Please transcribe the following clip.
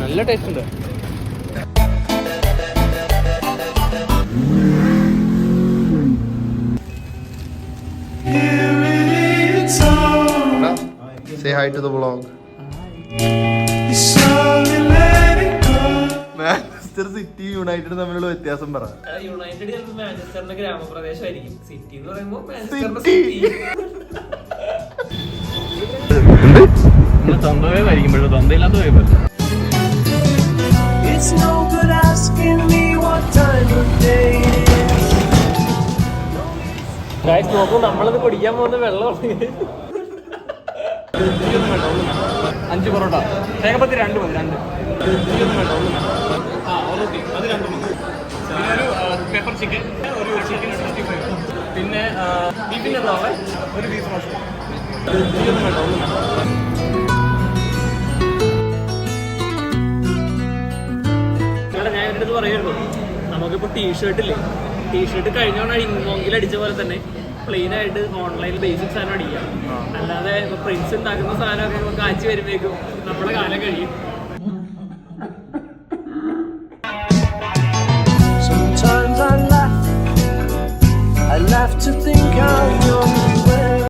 നല്ല ടേസ്റ്റ് ഉണ്ട്. Say hi to the vlog. Manchester city United തമ്മിലുള്ള വ്യത്യാസം പറ. യുണൈറ്റഡ് ചിലപ്പോൾ മാഞ്ചസ്റ്ററിന്റെ ഗ്രാമപ്രദേശമായിരിക്കും. സിറ്റി എന്ന് പറയുമ്പോൾ സ്വന്തമേ വരിക്കുമ്പോഴും സ്വന്തമില്ലാത്ത പോയപ്പോ നോക്കൂ. നമ്മളത് കുടിക്കാൻ പോകുന്ന വെള്ളം 5 പൊറോട്ട തേങ്ങപ്പത്തി 2 മതി. 2 അത് 2 മതി. ഒരു പെപ്പർ ചിക്കൻ, ഒരു ചിക്കൻ 65, പിന്നെ ബീഫിൻ്റെ താവൽ, ഒരു ബീഫ് റോസ്റ്റ്. ഇവിടെ ഞാൻ എൻ്റെ അടുത്ത് പറയുമായിരുന്നു, നമുക്കിപ്പോൾ ടീഷർട്ടില്ലേ, ടീഷർട്ട് കഴിഞ്ഞോണ്ടാണ് ഇൻമോങ്കിൽ അടിച്ച പോലെ തന്നെ പ്ലെയിൻ ആയിട്ട് ഓൺലൈനിൽ ബേസിക് സാധനം അടിക്കാം. അല്ലാതെ ഇപ്പൊ പ്രിൻസ് ഉണ്ടാക്കുന്ന സാധനമൊക്കെ നമുക്ക് കാച്ചി വരുമ്പോഴേക്കും നമ്മുടെ കാലം കഴിയും. Sometimes I laugh to think how you're